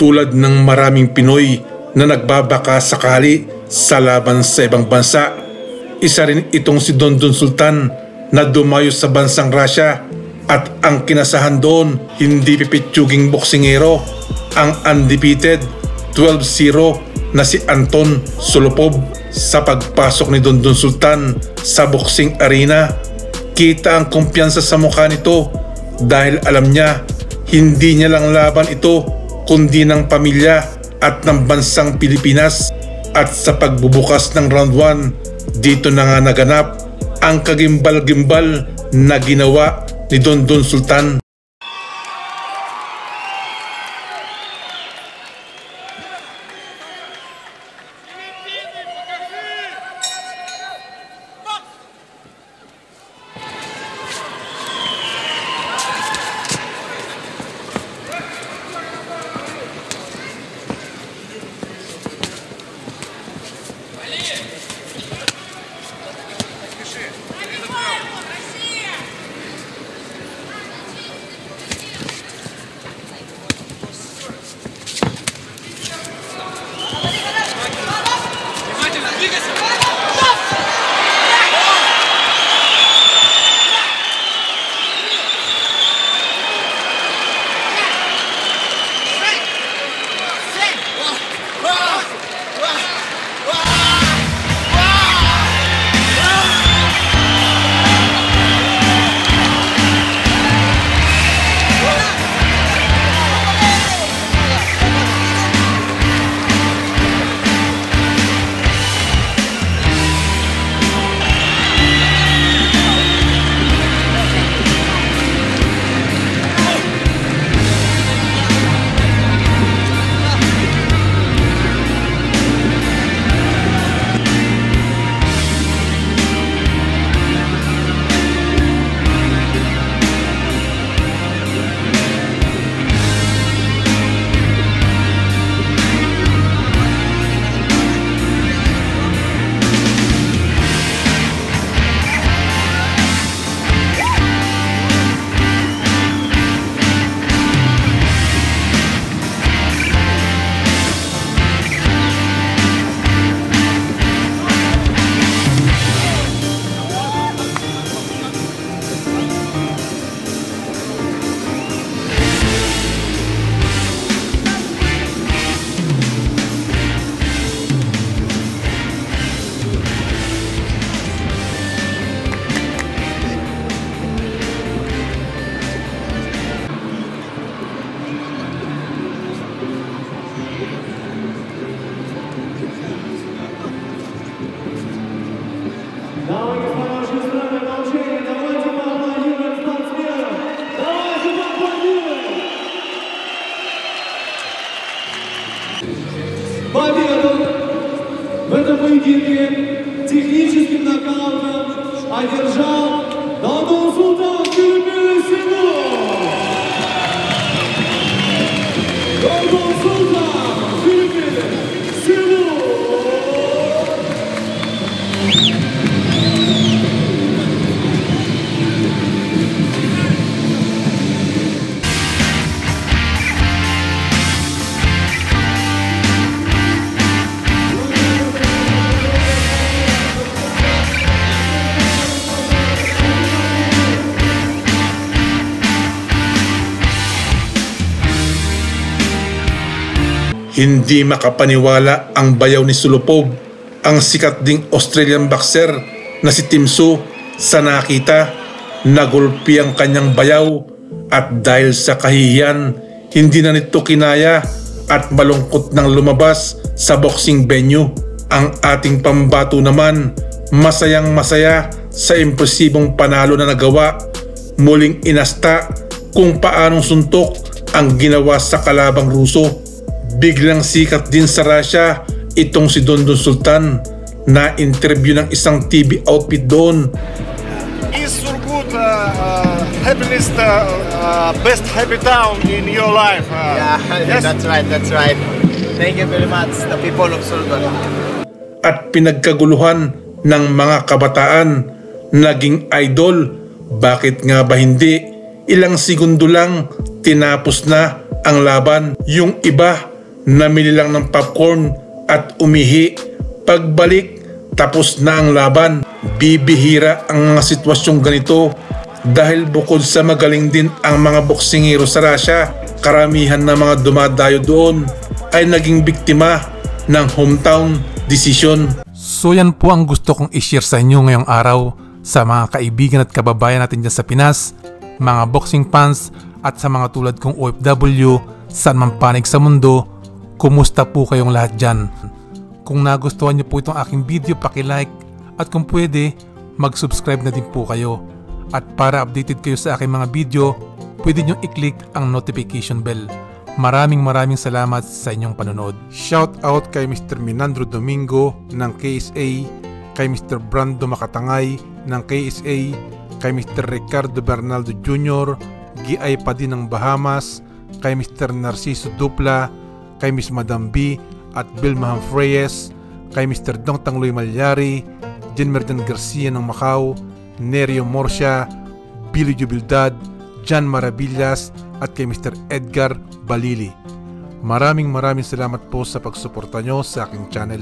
Tulad ng maraming Pinoy na nagbabaka sakali sa laban sa ibang bansa, isa rin itong si Don Sultan na dumayo sa bansang Russia at ang kinasahan doon hindi pipitsuging boksingero, ang undefeated 12-0 na si Anton Solopov. Sa pagpasok ni Don Sultan sa boxing arena, kita ang kumpiyansa sa mukha nito dahil alam niya hindi niya lang laban ito kundi ng pamilya at ng bansang Pilipinas. At sa pagbubukas ng round 1, dito na nga naganap ang kagimbal-gimbal na ginawa ni Don Sultan. Победу в этом поединке техническим нокаутом одержал Don Sultan Филиппин Симу. Don Sultan Филиппин Симу. Hindi makapaniwala ang bayaw ni Solopov, ang sikat ding Australian boxer na si Tim Tszyu, sa nakita nagulpi ang kanyang bayaw at dahil sa kahihiyan hindi na nito kinaya at malungkot nang lumabas sa boxing venue. Ang ating pambato naman masayang masaya sa impresibong panalo na nagawa, muling inasta kung paanong suntok ang ginawa sa kalabang Ruso. Biglang sikat din sa Russia itong si Don Sultan na interview ng isang TV outfit doon. Is Surgut happiness best happy town in your life? Yes? That's right. Thank you very much, the people of Surgut. At pinagkaguluhan ng mga kabataan, naging idol. Bakit nga ba hindi? Ilang segundo lang tinapos na ang laban. Yung iba namili lang ng popcorn at umihi. Pagbalik, tapos na ang laban. Bibihira ang mga sitwasyong ganito dahil bukod sa magaling din ang mga boksingero sa Russia, karamihan ng mga dumadayo doon ay naging biktima ng hometown decision. So yan po ang gusto kong i-share sa inyo ngayong araw sa mga kaibigan at kababayan natin dyan sa Pinas, mga boxing fans at sa mga tulad kong OFW saan man panig sa mundo. Kumusta po kayong lahat dyan? Kung nagustuhan niyo po itong aking video, paki-like at kung pwede, mag-subscribe na din po kayo. At para updated kayo sa aking mga video, pwede nyo i-click ang notification bell. Maraming salamat sa inyong panonood. Shout out kay Mr. Minandro Domingo ng KSA, kay Mr. Brando Makatangay ng KSA, kay Mr. Ricardo Bernaldo Jr., Giay pa din ng Bahamas, kay Mr. Narciso Dupla, kay Miss Madam B at Bilma Reyes, kay Mr. Dong Tangloy Malyari, Jen Merdan Garcia ng Macau, Nerio Morcia, Billy Jubildad, Jan Maravillas at kay Mr. Edgar Balili. Maraming salamat po sa pagsuporta nyo sa aking channel.